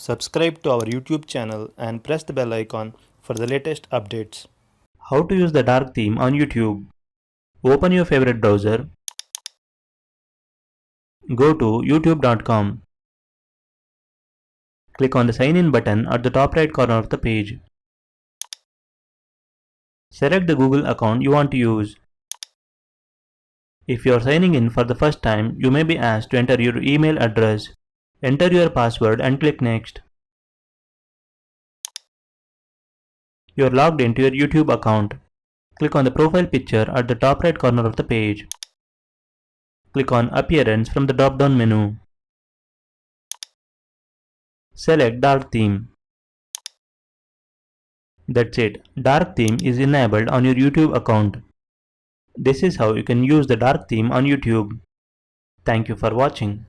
Subscribe to our YouTube channel and press the bell icon for the latest updates. How to use the dark theme on YouTube. Open your favorite browser. Go to youtube.com. Click on the sign in button at the top right corner of the page. Select the Google account you want to use. If you are signing in for the first time, you may be asked to enter your email address. Enter your password and click next. You are logged into your YouTube account. Click on the profile picture at the top right corner of the page. Click on Appearance from the drop-down menu. Select Dark Theme. That's it. Dark theme is enabled on your YouTube account. This is how you can use the dark theme on YouTube. Thank you for watching.